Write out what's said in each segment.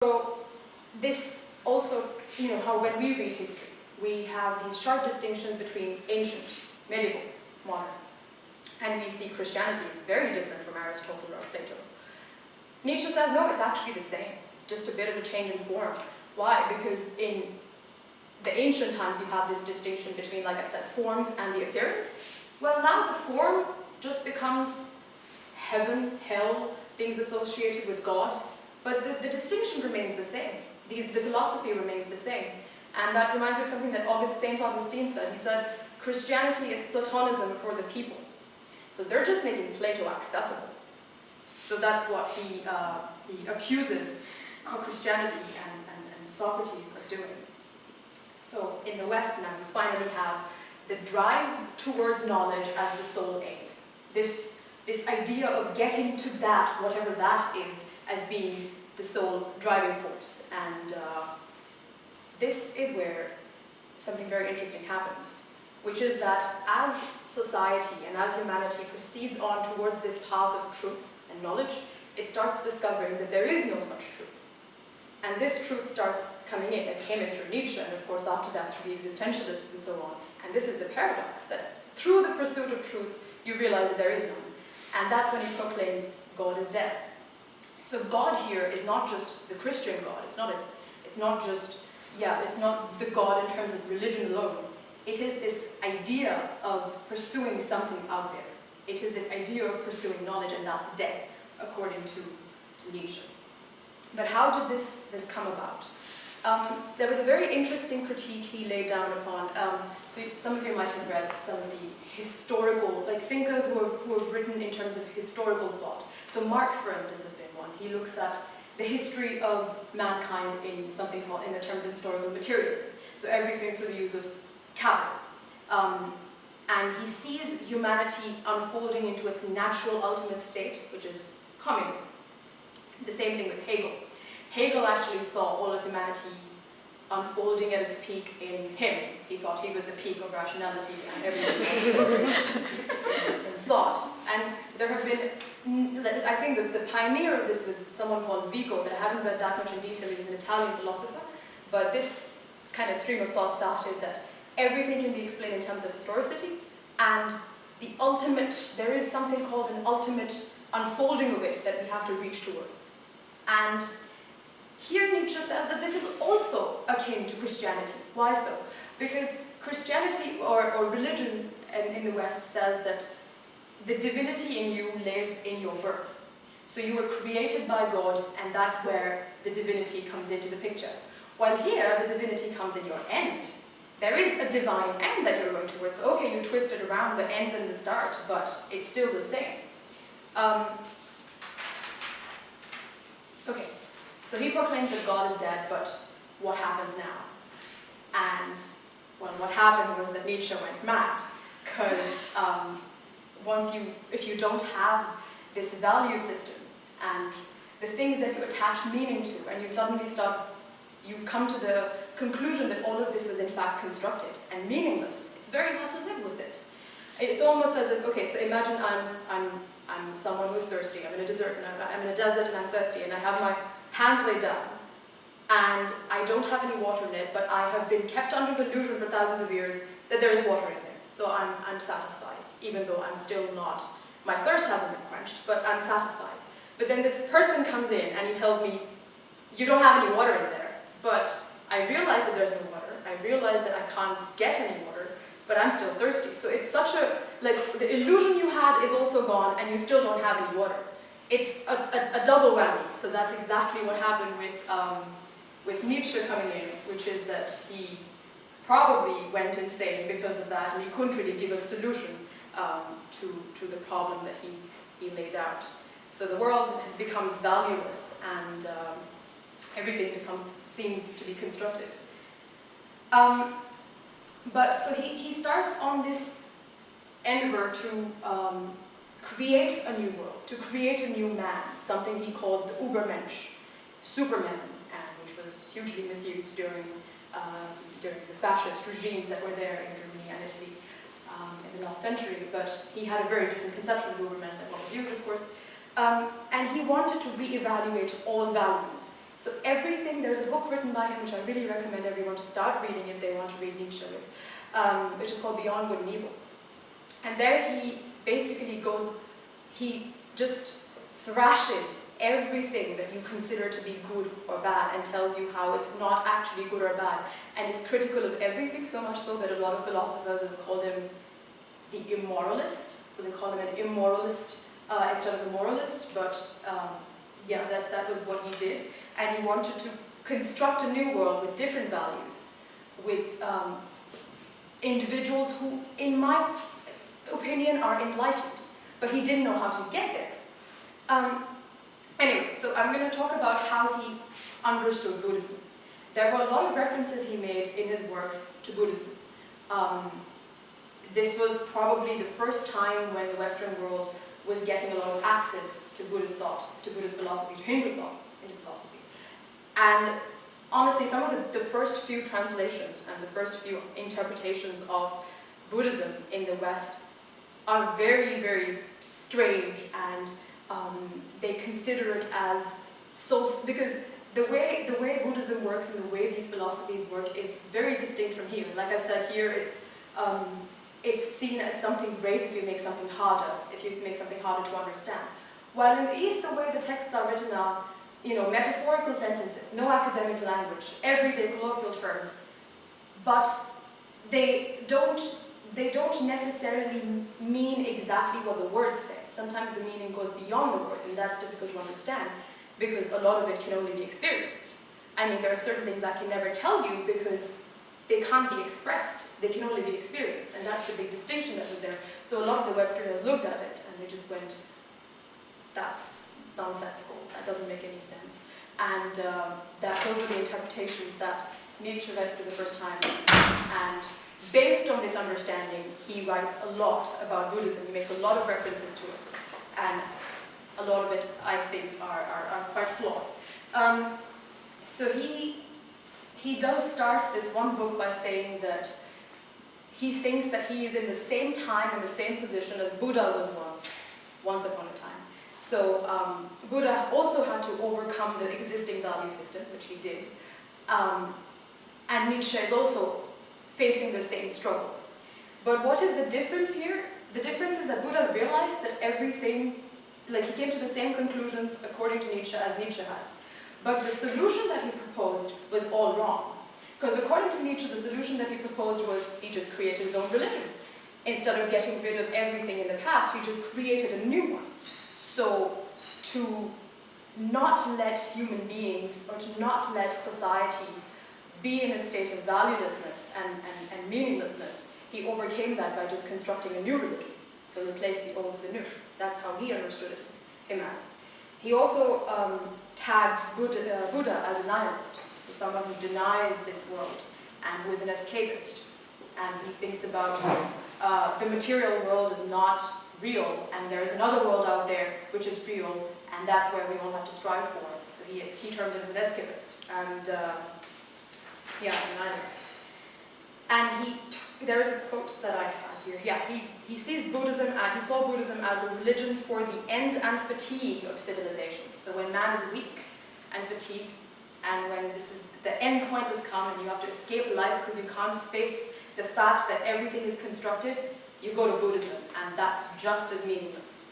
So this also, how when we read history, we have these sharp distinctions between ancient, medieval, modern. And we see Christianity is very different from Aristotle or Plato. Nietzsche says, no, it's actually the same, just a bit of a change in form. Why? Because in the ancient times you have this distinction between, like I said, forms and the appearance. Well, now the form just becomes heaven, hell, things associated with God, but the distinction remains the same. The philosophy remains the same. And that reminds me of something that St. Augustine said. He said, Christianity is Platonism for the people. So they're just making Plato accessible. So that's what he accuses Christianity and Socrates of doing. So in the West now, we finally have the drive towards knowledge as the sole aim. This idea of getting to that, whatever that is, as being the sole driving force. And this is where something very interesting happens, which is that as society and as humanity proceeds on towards this path of truth and knowledge, it starts discovering that there is no such truth. And this truth starts coming in. It came in through Nietzsche, and of course after that through the existentialists and so on. And this is the paradox, that through the pursuit of truth, you realize that there is none. And that's when he proclaims, God is dead. So God here is not just the Christian God. It's not the God in terms of religion alone. It is this idea of pursuing something out there. It is this idea of pursuing knowledge, and that's dead, according to Nietzsche. But how did this come about? There was a very interesting critique he laid down upon. So some of you might have read some of the historical, like thinkers who have written in terms of historical thought. So Marx, for instance, has been one. He looks at the history of mankind in something called, in the terms of historical materialism. So everything through the use of capital. And he sees humanity unfolding into its natural ultimate state, which is communism. The same thing with Hegel. Hegel actually saw all of humanity unfolding at its peak in him. He thought he was the peak of rationality and everything else in thought. And there have been, I think that the pioneer of this was someone called Vico, that I haven't read that much in detail. He was an Italian philosopher. But this kind of stream of thought started that everything can be explained in terms of historicity, and the ultimate, there is something called an ultimate unfolding of it that we have to reach towards. And here Nietzsche says that this is also akin to Christianity. Why so? Because Christianity or religion in the West says that the divinity in you lays in your birth. So you were created by God, and that's where the divinity comes into the picture. While here, the divinity comes in your end. There is a divine end that you're going towards. Okay, you twist it around the end and the start, but it's still the same. Okay, so he proclaims that God is dead, but what happens now? And, well, what happened was that Nietzsche went mad, because if you don't have this value system and the things that you attach meaning to, and you come to the conclusion that all of this was in fact constructed and meaningless, it's very hard to live with it. It's almost as if, okay, so imagine I'm someone who's thirsty. I'm in a desert and I'm thirsty, and I have my hands laid down, and I don't have any water in it, but I have been kept under the illusion for thousands of years that there is water in there. So I'm satisfied, even though I'm still not, my thirst hasn't been quenched, but I'm satisfied. But then this person comes in and he tells me, you don't have any water in there, but I realize that there's no water. I realize that I can't get any water, but I'm still thirsty. So it's such a, like, the illusion you had is also gone, and you still don't have any water. It's a double whammy. So that's exactly what happened with Nietzsche coming in, which is that he probably went insane because of that, and he couldn't really give a solution to the problem that he laid out. So the world becomes valueless, and everything seems to be constructive. But so he starts on this endeavor to create a new world, to create a new man, something he called the Übermensch, Superman, which was hugely misused during the fascist regimes that were there in Germany and Italy in the last century. But he had a very different conception of Übermensch than what was used, of course. And he wanted to reevaluate all values So everything, there's a book written by him which I really recommend everyone to start reading if they want to read Nietzsche, which is called Beyond Good and Evil. And there he basically goes, he just thrashes everything that you consider to be good or bad and tells you how it's not actually good or bad, and is critical of everything, so much so that a lot of philosophers have called him the immoralist. So they call him an immoralist instead of a moralist, but yeah, that was what he did. And he wanted to construct a new world with different values, with individuals who, in my opinion, are enlightened, but he didn't know how to get there. Anyway, so I'm going to talk about how he understood Buddhism. There were a lot of references he made in his works to Buddhism. This was probably the first time when the Western world was getting a lot of access to Buddhist thought, to Buddhist philosophy, to Hindu thought, Hindu philosophy. And honestly, some of the first few translations and the first few interpretations of Buddhism in the West are very, very strange, and they consider it as so, because the way Buddhism works and the way these philosophies work is very distinct from here. Like I said, here it's seen as something great if you make something harder, if you make something harder to understand. While in the East, the way the texts are written are, you know, metaphorical sentences, no academic language, everyday colloquial terms, but they don't necessarily mean exactly what the words say. Sometimes the meaning goes beyond the words, and that's difficult to understand because a lot of it can only be experienced. I mean, there are certain things I can never tell you because they can't be expressed, they can only be experienced, and that's the big distinction that was there. So a lot of the Westerners looked at it and they just went, that's nonsensical, that doesn't make any sense. And those were the interpretations that Nietzsche read for the first time. And based on this understanding, he writes a lot about Buddhism. He makes a lot of references to it. And a lot of it, I think, are quite flawed. So he does start this one book by saying that he thinks that he is in the same time and the same position as Buddha was once upon a time. So Buddha also had to overcome the existing value system, which he did. And Nietzsche is also facing the same struggle. But what is the difference here? The difference is that Buddha realized that everything, like he came to the same conclusions according to Nietzsche as Nietzsche has. But the solution that he proposed was all wrong. Because according to Nietzsche, the solution that he proposed was he just created his own religion. Instead of getting rid of everything in the past, he just created a new one. So to not let human beings, or to not let society be in a state of valuelessness and meaninglessness, he overcame that by just constructing a new religion. So replace the old with the new. That's how he understood it, him as. He also tagged Buddha as a nihilist, so someone who denies this world and who is an escapist. And he thinks about the material world is not real, and there is another world out there which is real, and that's where we all have to strive for. So he termed it as an escapist, and yeah, a nihilist. And there is a quote that I have here. Yeah, he sees Buddhism, he saw Buddhism as a religion for the end and fatigue of civilization. So when man is weak and fatigued, and when the end point has come and you have to escape life because you can't face the fact that everything is constructed, you go to Buddhism, and that's just as meaningless.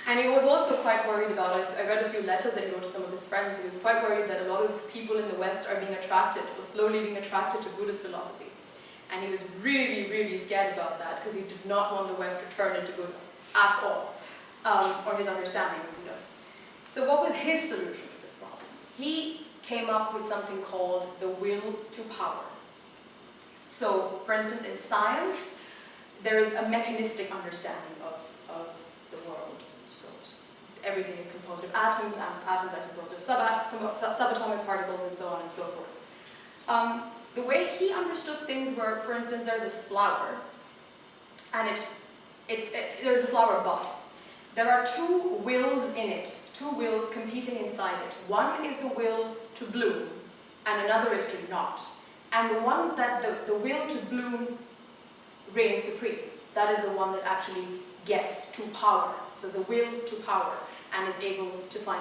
And he was also quite worried about, I read a few letters that he wrote to some of his friends. He was quite worried that a lot of people in the West are being attracted, or slowly being attracted to Buddhist philosophy. And he was really, really scared about that, because he did not want the West to turn into Buddha at all, or his understanding of Buddha. So what was his solution to this problem? He came up with something called the will to power. So, for instance, in science, there is a mechanistic understanding of the world. So everything is composed of atoms, and atoms are composed of subatomic particles, and so on and so forth. The way he understood things were, for instance, there's a flower, and there's a flower bud. There are two wills in it, two wills competing inside it. One is the will to bloom, and another is to not. And the one that the will to bloom reigns supreme. That is the one that actually gets to power. So the will to power. and is able to find